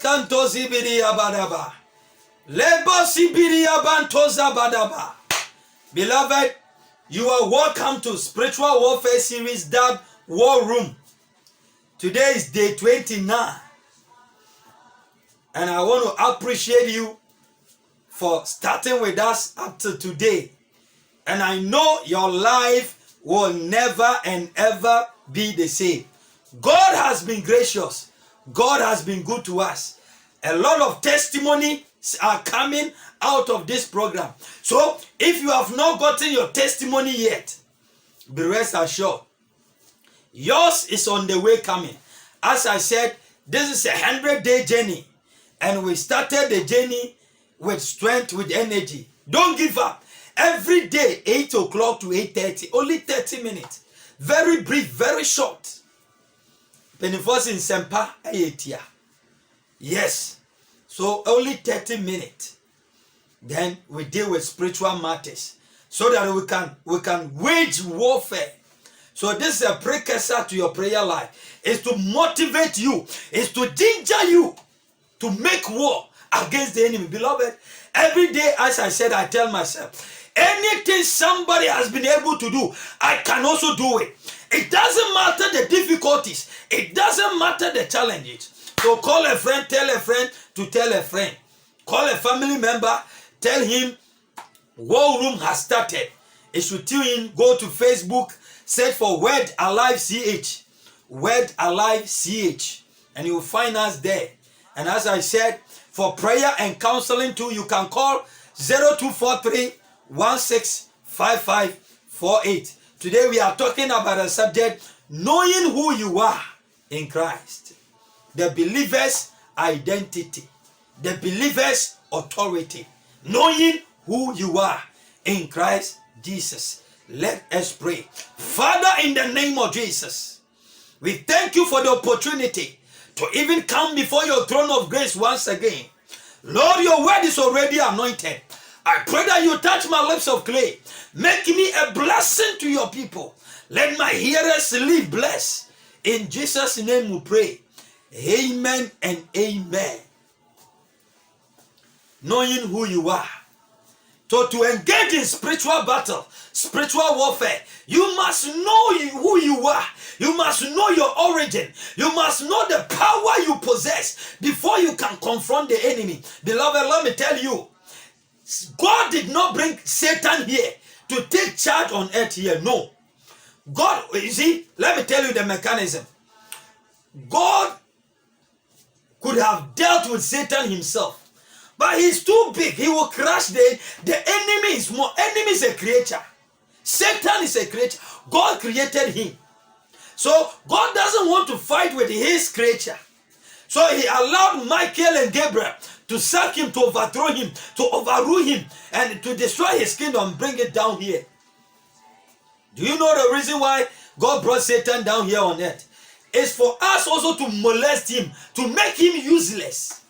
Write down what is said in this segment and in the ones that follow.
kanto zibiri abadaba. Lebo sibiri abantoza badaba. Beloved, you are welcome to Spiritual Warfare Series dubbed War Room. Today is day 29. And I want to appreciate you for starting with us up to today. And I know your life will never and ever be the same. God has been gracious. God has been good to us. A lot of testimonies are coming out of this program. So if you have not gotten your testimony yet, be rest assured, yours is on the way coming. As I said, this is a 100-day journey. And we started the journey with strength, with energy. Don't give up. Every day, 8 o'clock to 8:30, only 30 minutes. Very brief, very short. Penifos in Sempa, Ayetia. Yes. So only 30 minutes. Then we deal with spiritual matters so that we can wage warfare. So this is a precursor to your prayer life. It's to motivate you. It's to ginger you to make war against the enemy. Beloved, every day, as I said, I tell myself, anything somebody has been able to do, I can also do it. It doesn't matter the difficulties. It doesn't matter the challenges. So call a friend, tell a friend to tell a friend. Call a family member, tell him War Room has started. It should tune in, go to Facebook, search for Word Alive CH. Word Alive CH. And you will find us there. And as I said, for prayer and counseling too, you can call 0243 165548. Today we are talking about a subject, knowing who you are in Christ. The believer's identity. The believer's authority. Knowing who you are in Christ Jesus. Let us pray. Father, in the name of Jesus, we thank you for the opportunity to even come before your throne of grace once again. Lord, your word is already anointed. I pray that you touch my lips of clay. Make me a blessing to your people. Let my hearers live blessed. In Jesus' name we pray. Amen and amen. Knowing who you are. So to engage in spiritual battle, spiritual warfare, you must know who you are. You must know your origin. You must know the power you possess before you can confront the enemy. Beloved, let me tell you, God did not bring Satan here to take charge on earth here. No. God, you see, let me tell you the mechanism. God could have dealt with Satan himself. But he's too big. He will crush the enemy. Enemy is a creature. Satan is a creature. God created him. So God doesn't want to fight with his creature. So he allowed Michael and Gabriel to sack him, to overthrow him, to overrule him, and to destroy his kingdom, bring it down here. Do you know the reason why God brought Satan down here on earth? It's for us also to molest him, to make him useless.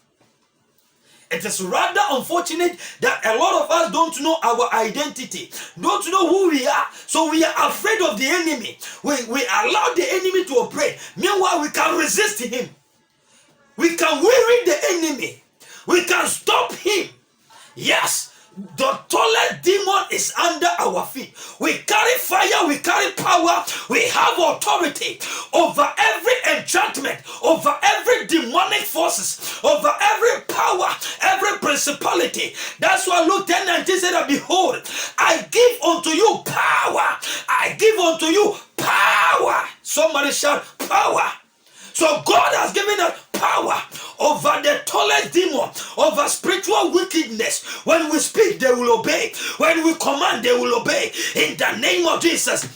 It is rather unfortunate that a lot of us don't know our identity, don't know who we are. So we are afraid of the enemy. We allow the enemy to operate. Meanwhile, we can resist him. We can weary the enemy. We can stop him. Yes, the tallest demon is under our feet. We carry fire, we carry power, we have authority over every enchantment, over every demonic forces, over every power, every principality. That's why Luke 10:19 said, behold, I give unto you power. I give unto you power. Somebody shout power. So God has given us power over the tallest demon, over spiritual wickedness. When we speak, they will obey. When we command, they will obey. In the name of Jesus.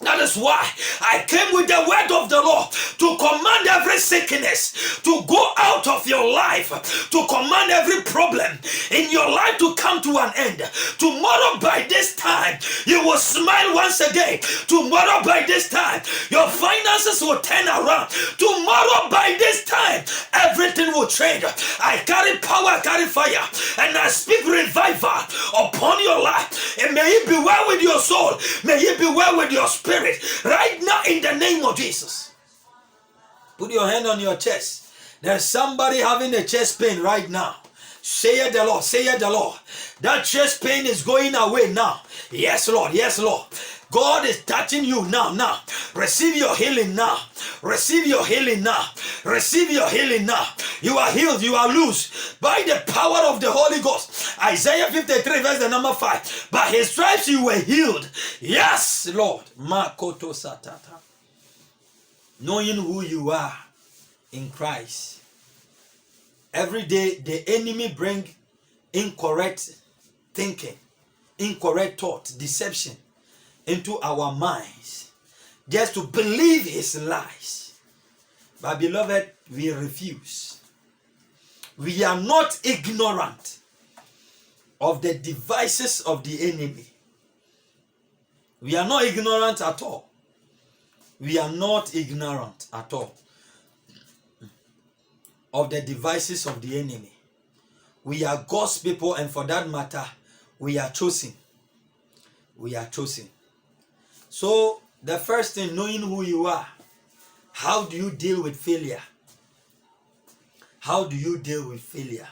That is why I came with the word of the Lord to command every sickness to go out of your life, to command every problem in your life to come to an end. Tomorrow by this time, you will smile once again. Tomorrow by this time, your finances will turn around. Tomorrow by this time, everything will change. I carry power, I carry fire, and I speak revival upon your life. And may it be well with your soul. May it be well with your spirit. Right now in the name of Jesus. Put your hand on your chest. There's somebody having a chest pain right now. Say it the Lord, say it the Lord. That chest pain is going away now. Yes, Lord, yes, Lord. God is touching you now. Receive your healing now. Receive your healing now. Receive your healing now. You are healed, you are loose by the power of the Holy Ghost. Isaiah 53 verse the number 5. By his stripes you were healed. Yes, Lord. Makoto satata. Knowing who you are in Christ. Every day the enemy bring incorrect thinking, incorrect thought, deception into our minds just to believe his lies. But beloved, we refuse. We are not ignorant of the devices of the enemy. We are not ignorant at all. We are not ignorant at all of the devices of the enemy. We are God's people, and for that matter, we are chosen. We are chosen. So, the first thing, knowing who you are. How do you deal with failure? How do you deal with failure?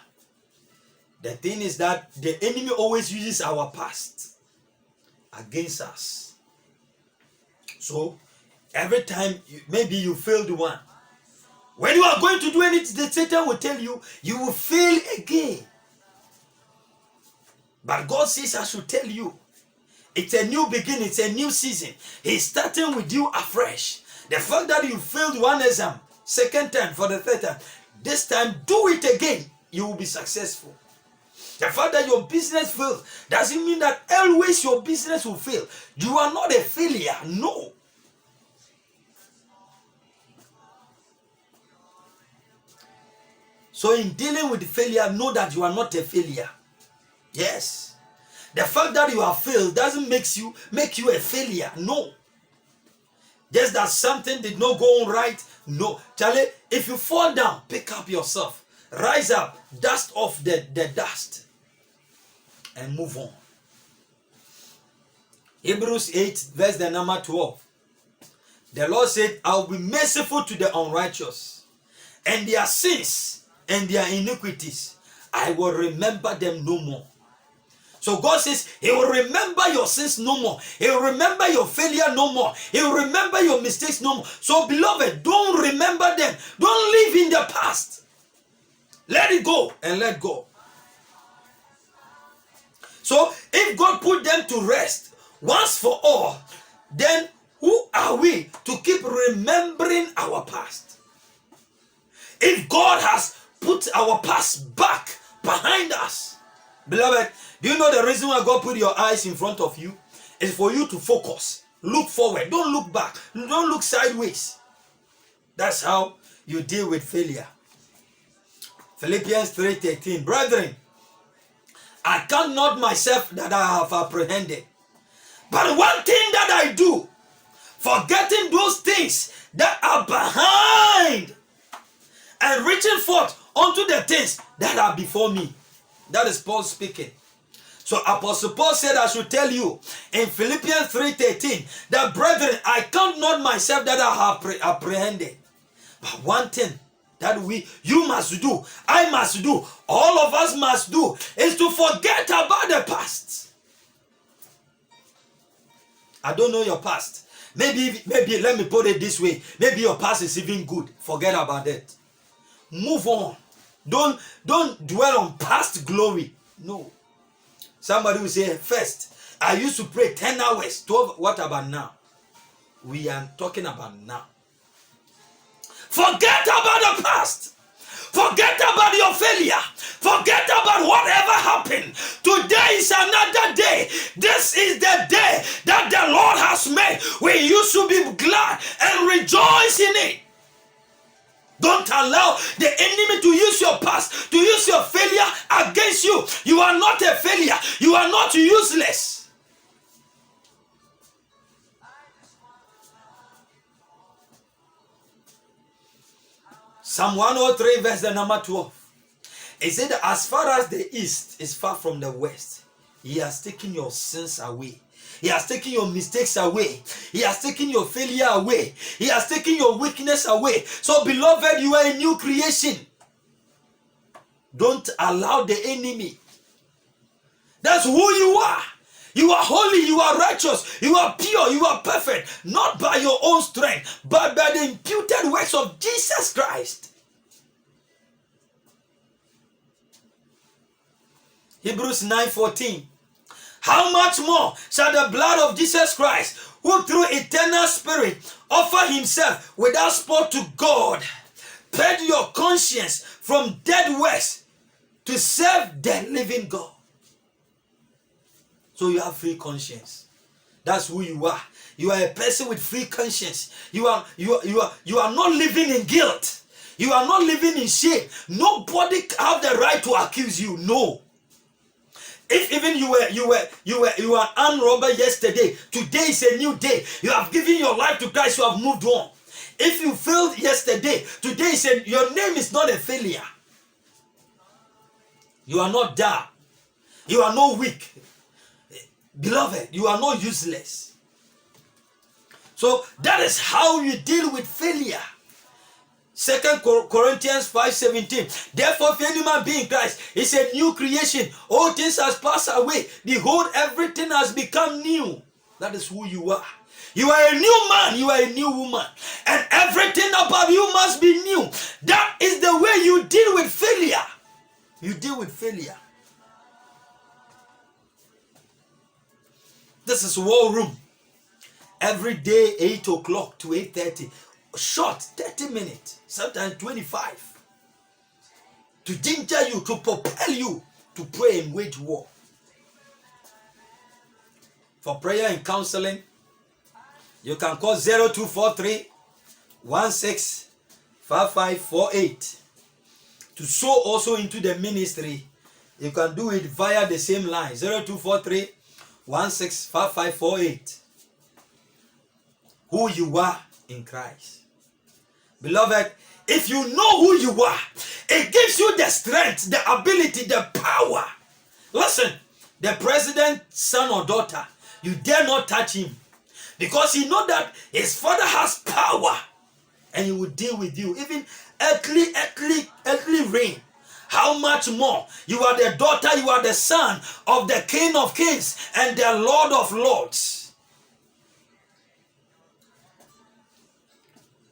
The thing is that the enemy always uses our past against us. So, every time maybe you failed one, when you are going to do anything, the Satan will tell you, you will fail again. But God says, I should tell you, it's a new beginning, it's a new season. He's starting with you afresh. The fact that you failed one exam, second time, for the third time, this time do it again, you will be successful. The fact that your business failed doesn't mean that always your business will fail. You are not a failure, no. So in dealing with failure, know that you are not a failure. Yes. The fact that you have failed doesn't make you a failure. No. Just that something did not go on right. No. Charlie, if you fall down, pick up yourself. Rise up. Dust off the dust. And move on. Hebrews 8 verse the number 12. The Lord said, I will be merciful to the unrighteous, and their sins and their iniquities, I will remember them no more. So God says he will remember your sins no more. He will remember your failure no more. He will remember your mistakes no more. So beloved, don't remember them. Don't live in the past. Let it go and let go. So if God put them to rest once for all, then who are we to keep remembering our past? If God has put our past back behind us, beloved, do you know the reason why God put your eyes in front of you? Is for you to focus. Look forward. Don't look back. Don't look sideways. That's how you deal with failure. Philippians 3:13. Brethren, I count not myself that I have apprehended, but one thing that I do, forgetting those things that are behind and reaching forth unto the things that are before me. That is Paul speaking. So Apostle Paul said, I should tell you in Philippians 3:13 that, brethren, I count not myself that I have apprehended, but one thing that you must do, I must do, all of us must do, is to forget about the past. I don't know your past. Maybe let me put it this way. Maybe your past is even good. Forget about it. Move on. Don't dwell on past glory. No. Somebody will say, first, I used to pray 10 hours. 12, what about now? We are talking about now. Forget about the past. Forget about your failure. Forget about whatever happened. Today is another day. This is the day that the Lord has made. We used to be glad and rejoice in it. Don't allow the enemy to use your past, to use your failure against you. You are not a failure. You are not useless. Psalm 103 verse the number 12. It said that as far as the east is far from the west, he has taken your sins away. He has taken your mistakes away. He has taken your failure away. He has taken your weakness away. So, beloved, you are a new creation. Don't allow the enemy. That's who you are. You are holy, you are righteous, you are pure, you are perfect. Not by your own strength, but by the imputed works of Jesus Christ. Hebrews 9:14. How much more shall the blood of Jesus Christ, who through eternal spirit offer himself without spot to God, purge your conscience from dead works to serve the living God? So you have free conscience. That's who you are. You are a person with free conscience. You are not living in guilt. You are not living in shame. Nobody have the right to accuse you. No. If even you were an armed robber yesterday, today is a new day. You have given your life to Christ. You have moved on. If you failed yesterday, today your name is not a failure. You are not there. You are not weak. Beloved, you are not useless. So that is how you deal with failure. 2 Corinthians 5:17. Therefore, if any man be in Christ, is a new creation. All things has passed away. Behold, everything has become new. That is who you are. You are a new man. You are a new woman. And everything about you must be new. That is the way you deal with failure. You deal with failure. This is war room. Every day, 8 o'clock to 8:30. Short, 30 minutes, sometimes 25. To ginger you, to propel you to pray and wage war. For prayer and counseling, you can call 0243 165548. To sow also into the ministry, you can do it via the same line, 0243 165548. Who you are in Christ. Beloved, if you know who you are, it gives you the strength, the ability, the power. Listen, the president's son or daughter, you dare not touch him, because he knows that his father has power and he will deal with you. Even earthly reign. How much more? You are the daughter, you are the son of the King of Kings and the Lord of Lords.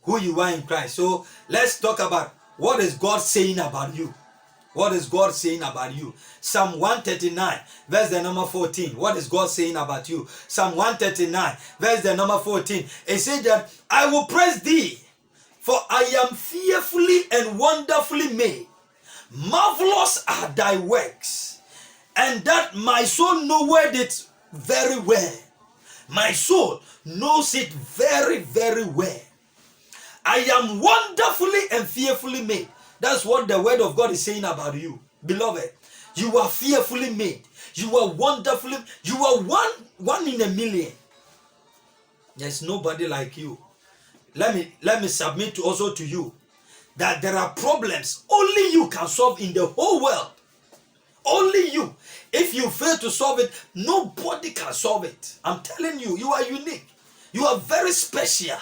Who you are in Christ. So let's talk about what is God saying about you. What is God saying about you? Psalm 139, verse the number 14. What is God saying about you? Psalm 139, verse the number 14. It says that I will praise thee, for I am fearfully and wonderfully made. Marvelous are thy works, and that my soul knoweth it very well. My soul knows it very, very well. I am wonderfully and fearfully made. That's what the word of God is saying about you. Beloved, you are fearfully made. You are wonderfully, you are one in a million. There's nobody like you. Let me submit also to you that there are problems only you can solve in the whole world. Only you. If you fail to solve it, nobody can solve it. I'm telling you, you are unique. You are very special.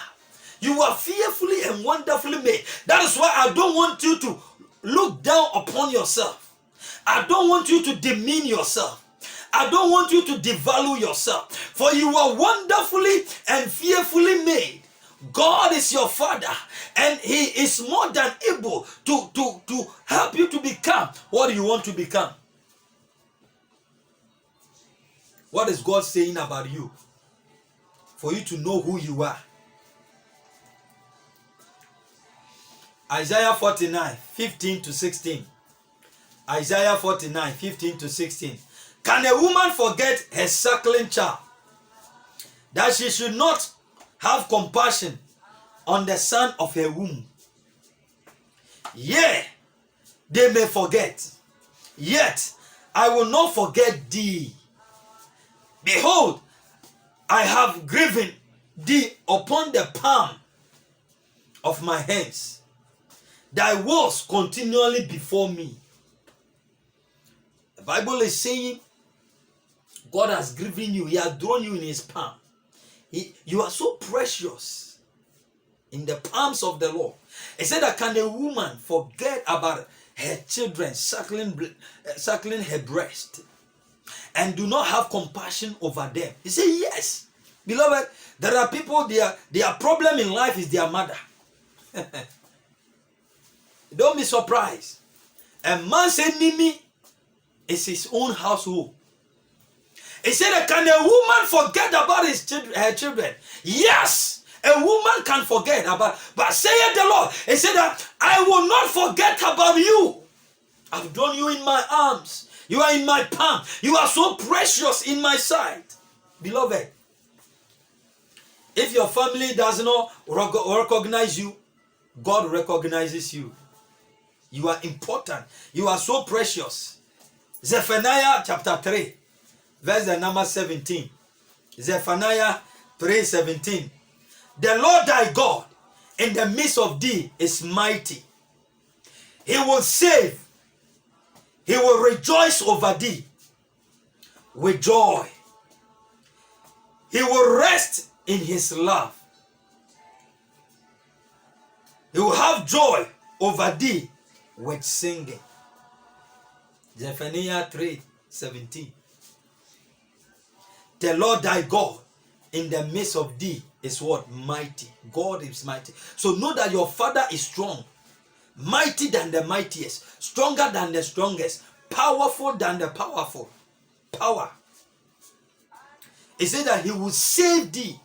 You are fearfully and wonderfully made. That is why I don't want you to look down upon yourself. I don't want you to demean yourself. I don't want you to devalue yourself. For you are wonderfully and fearfully made. God is your Father, and He is more than able to help you to become what you want to become. What is God saying about you? For you to know who you are. Isaiah 49, 15 to 16. Isaiah 49, 15 to 16. Can a woman forget her suckling child, that she should not have compassion on the son of her womb? Yea, they may forget, yet I will not forget thee. Behold, I have graven thee upon the palm of my hands. Thy words continually before me. The Bible is saying God has given you. He has drawn you in his palm. You are so precious in the palms of the Lord. He said that can a woman forget about her children suckling her breast and do not have compassion over them? He said yes. Beloved, there are people, their problem in life is their mother. Don't be surprised. A man's enemy is his own household. He said, can a woman forget about her children? Yes, a woman can forget about, but saith the Lord, he said that I will not forget about you. I've drawn you in my arms. You are in my palm. You are so precious in my sight. Beloved, if your family does not recognize you, God recognizes you. You are important. You are so precious. Zephaniah chapter 3. Verse the number 17. Zephaniah 3:17. The Lord thy God in the midst of thee is mighty. He will save. He will rejoice over thee with joy. He will rest in his love. He will have joy over thee with singing. Zephaniah 3:17. The Lord thy God in the midst of thee is what? Mighty. God is mighty. So know that your Father is strong. Mighty than the mightiest. Stronger than the strongest. Powerful than the powerful. Power. He said that he will save thee.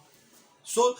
So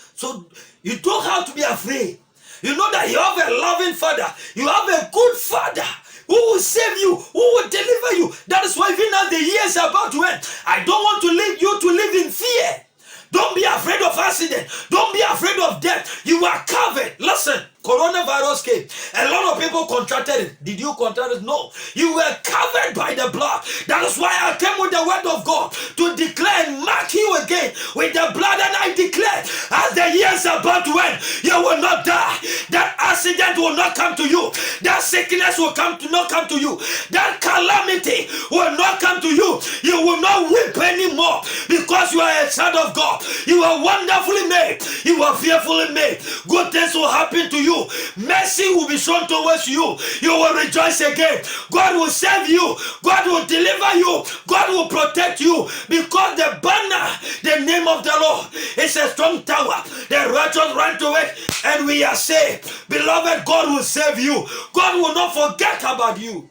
you don't have to be afraid. You know that you have a loving Father. You have a good Father who will save you, who will deliver you. That is why even as the years are about to end, I don't want to leave you to live in fear. Don't be afraid of accident. Don't be afraid of death. You are covered. Listen, coronavirus came. A lot of people contracted it. Did you contract it? No. You were covered by the blood. That is why I came with the word of God to declare and mark you again with the blood. And I declare, as the years are about to end, you will not die. That accident will not come to you. That sickness will not come to you. That calamity will not come to you. You will not weep anymore because you are a child of God. You are wonderfully made. You are fearfully made. Good things will happen to you. Mercy will be shown towards you. You will rejoice again. God will save you. God will deliver you. God will protect you because the banner, the name of the Lord, is a strong tower. The righteous run to it and we are saved. Beloved, God will save you. God will not forget about you.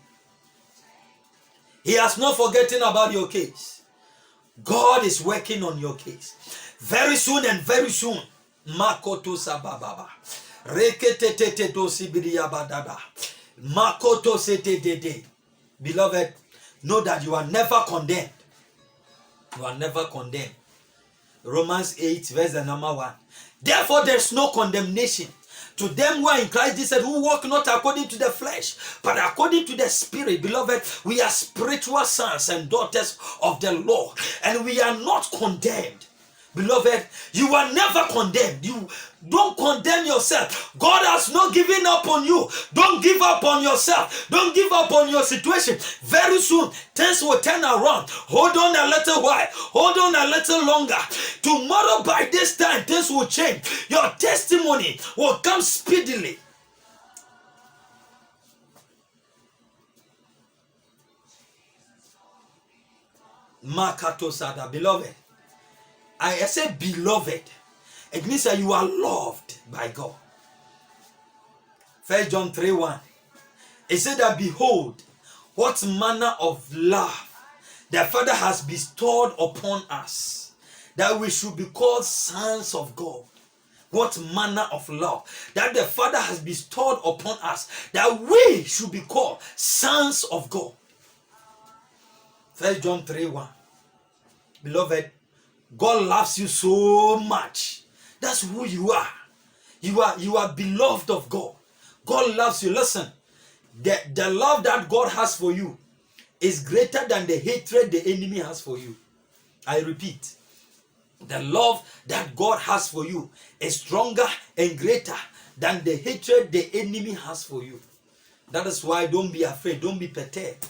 He has not forgotten about your case. God is working on your case. Very soon and very soon. Makoto sabababa. Reketete dosibiriyabadaba. Makoto setedede. Beloved, know that you are never condemned. You are never condemned. Romans 8 verse the number 1. Therefore there is no condemnation to them who are in Christ Jesus, who walk not according to the flesh, but according to the Spirit. Beloved, we are spiritual sons and daughters of the Lord, and we are not condemned. Beloved, you are never condemned. You don't condemn yourself. God has not given up on you. Don't give up on yourself. Don't give up on your situation. Very soon, things will turn around. Hold on a little while. Hold on a little longer. Tomorrow by this time, things will change. Your testimony will come speedily. Makato Sada, beloved. I say beloved. It means that you are loved by God. 1 John 3:1. It said that behold, what manner of love the Father has bestowed upon us, that we should be called sons of God. What manner of love that the Father has bestowed upon us, that we should be called sons of God. 1 John 3:1. Beloved, God loves you so much. That's who you are. You are beloved of God. God loves you. Listen, the love that God has for you is greater than the hatred the enemy has for you. I repeat, the love that God has for you is stronger and greater than the hatred the enemy has for you. That is why don't be afraid. Don't be perturbed.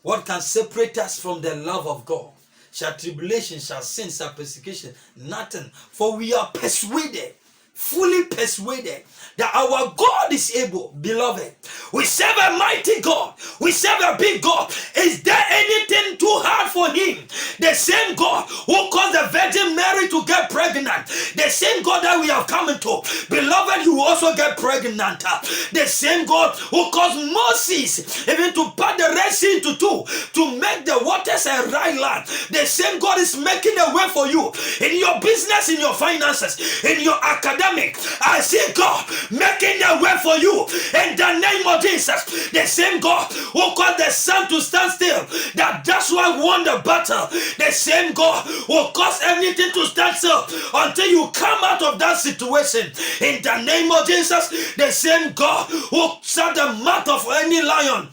What can separate us from the love of God? shall tribulation, shall sin, shall persecution, nothing. For we are persuaded, fully persuaded, that our God is able. Beloved, we serve a mighty God. We serve a big God. Is there anything too hard for him? The same God who caused the Virgin Mary to get pregnant, the same God that we have come into, beloved, you will also get pregnant. The same God who caused Moses even to part the Red Sea into two, to make the waters a dry land, the same God is making a way for you in your business, in your finances, in your academic. I see God making a way for you in the name of Jesus. The same God who caused the sun to stand still, that Joshua won the battle, the same God who caused everything to stand still until you come out of that situation in the name of Jesus. The same God who shut the mouth of any lion,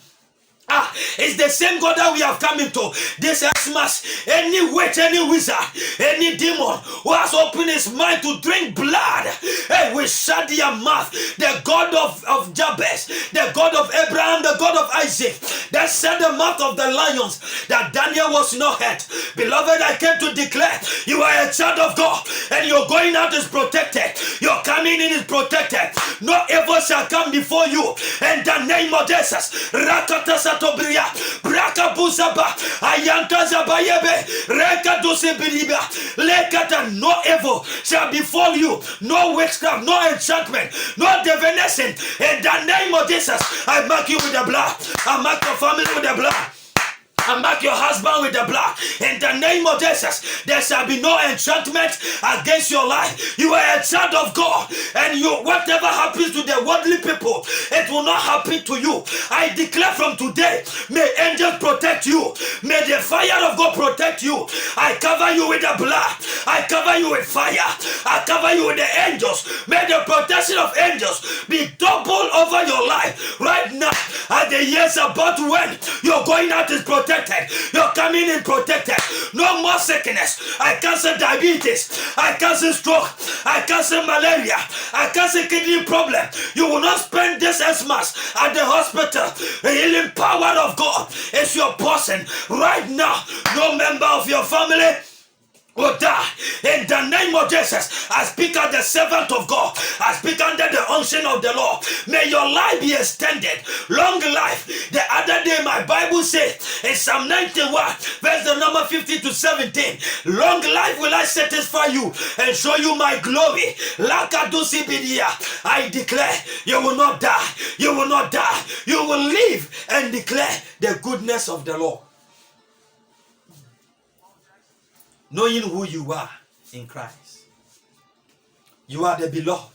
it's the same God that we have come into this Xmas. Any witch, any wizard, any demon who has opened his mind to drink blood, hey, we shut their mouth. The God of Jabez, the God of Abraham, the God of Isaac, that shut the mouth of the lions, that Daniel was not hurt. Beloved, I came to declare you are a child of God, and your going out is protected. Your coming in is protected. No evil shall come before you. In the name of Jesus. Tobria, Braka Buzaba, Ayanta Zabayebe, Reka Dosebiriba, Lekata, no evil shall befall you, no witchcraft, no enchantment, no divination. In the name of Jesus, I mark you with the blood, I mark your family with the blood, and mark your husband with the blood. In the name of Jesus, there shall be no enchantment against your life. You are a child of God, and you, whatever happens to the worldly people, it will not happen to you. I declare from today, may angels protect you. May the fire of God protect you. I cover you with the blood. I cover you with fire. I cover you with the angels. May the protection of angels be double over your life right now. As the years about to end, your going out is protected. You're coming in protected. No more sickness. I cancel diabetes. I cancel stroke. I cancel malaria. I cancel kidney problem. You will not spend this Xmas at the hospital. The healing power of God is your portion right now. No member of your family will die. In the name of Jesus, I speak as the servant of God. I speak under the unction of the Lord. May your life be extended. Long life. The other day, my Bible says in Psalm 91, verse the number 15 to 17, long life will I satisfy you and show you my glory. I declare you will not die. You will not die. You will live and declare the goodness of the Lord. Knowing who you are in Christ. You are the beloved.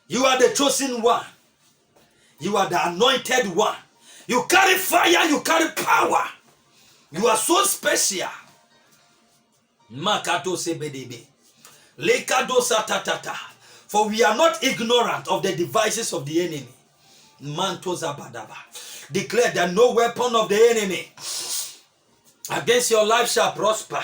You are the chosen one. You are the anointed one. You carry fire, you carry power. You are so special. Makato sebedebe. Lekado satatata. For we are not ignorant of the devices of the enemy. Mantoza badaba. Declare that no weapon of the enemy against your life shall prosper.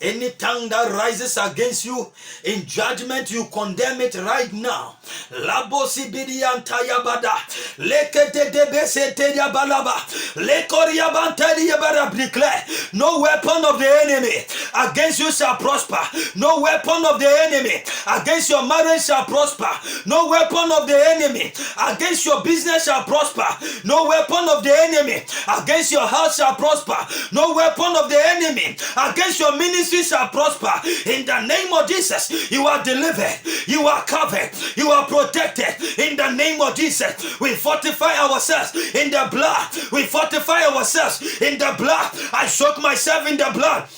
Any tongue that rises against you in judgment, you condemn it right now. Labosi bidiantaya bada. Lekete debese teria balaba. Lekoria banteria bara. Declare, no weapon of the enemy against you shall prosper. No weapon of the enemy against your marriage shall prosper. No weapon of the enemy against your business shall prosper. No weapon of the enemy against your house shall prosper. No weapon of the enemy against your ministry shall prosper. In the name of Jesus, you are delivered, you are covered, you are protected. In the name of Jesus, we fortify ourselves in the blood. We fortify ourselves in the blood. I soak myself in the blood.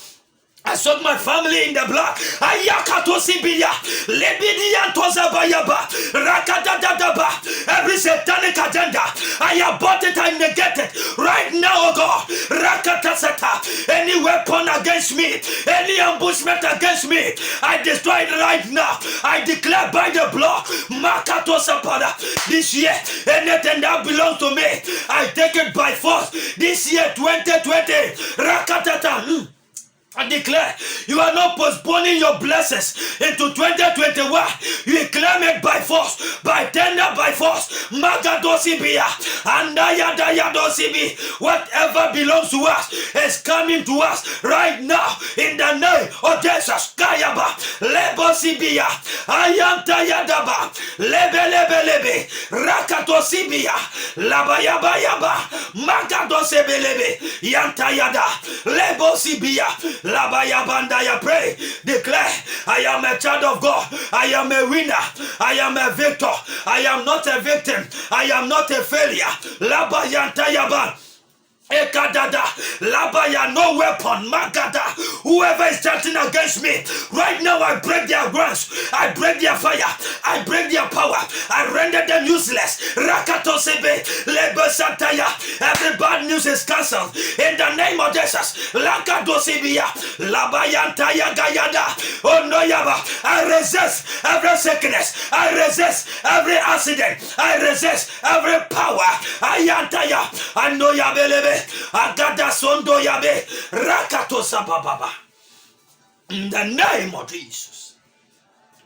I soak my family in the blood. Ayakato Sibiya, Lebidian Tozabayaba, Rakadadaba, every satanic agenda, I abort it, I negate it right now, oh God. Rakatasata, any weapon against me, any ambushment against me, I destroy it right now. I declare by the blood, Makato Sapada, this year, anything that belongs to me, I take it by force. This year, 2020, Rakatata. I declare you are not postponing your blessings into 2021. You claim it by force, by tender, by force. Magadosibia, Andayadayadosibi. Whatever belongs to us is coming to us right now in the name of Jesus. Kayaba, Lebosibia, Ayantayadaba, Lebelebelebe, Rakatosibia, Labayabayaba, Magadosebelebe, Yantayada, Lebosibia. Labayabandaya, pray, declare, I am a child of God, I am a winner, I am a victor, I am not a victim, I am not a failure. Labayantayaba. Ekadada, labaya, no weapon, magada, whoever is chanting against me, right now I break their grounds, I break their fire, I break their power, I render them useless. Rakato sebe, lebe sataya, every bad news is cancelled, in the name of Jesus. Lakado sibia, labayantaya gayada, oh no yaba, I resist every sickness, I resist every accident, I resist every power, ayantaya, I know yabelebe, agada sondo yabe, rakato sabababa. In the name of Jesus.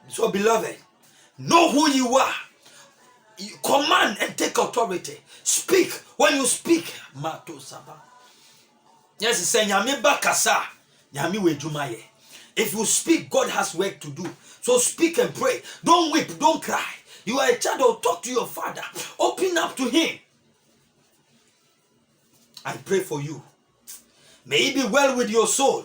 So beloved, know who you are. You command and take authority. Speak. When you speak, mato saba. Yes, it's saying nyame bakasa, nyame wejumaye. If you speak, God has work to do. So speak and pray. Don't weep, don't cry. You are a child, talk to your father. Open up to him. I pray for you. May it be well with your soul.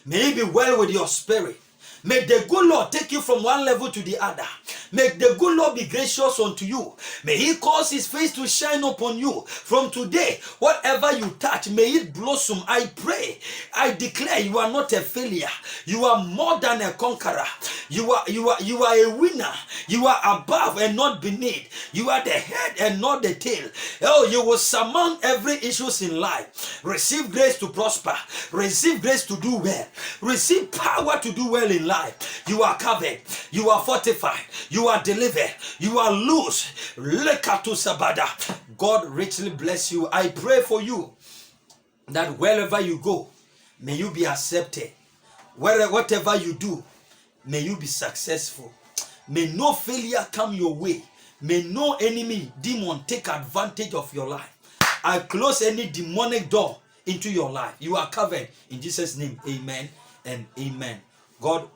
May it be well with your spirit. May the good Lord take you from one level to the other. May the good Lord be gracious unto you. May he cause his face to shine upon you. From today, whatever you touch, may it blossom. I pray, I declare you are not a failure. You are more than a conqueror. You are a winner. You are above and not beneath. You are the head and not the tail. Oh, you will surmount every issues in life. Receive grace to prosper. Receive grace to do well. Receive power to do well in life. You are covered. You are fortified. You are delivered. You are loose. Lekatu sabada. God richly bless you. I pray for you that wherever you go, may you be accepted. Whatever you do, may you be successful. May no failure come your way. May no enemy, demon take advantage of your life. I close any demonic door into your life. You are covered in Jesus' name. Amen and amen. God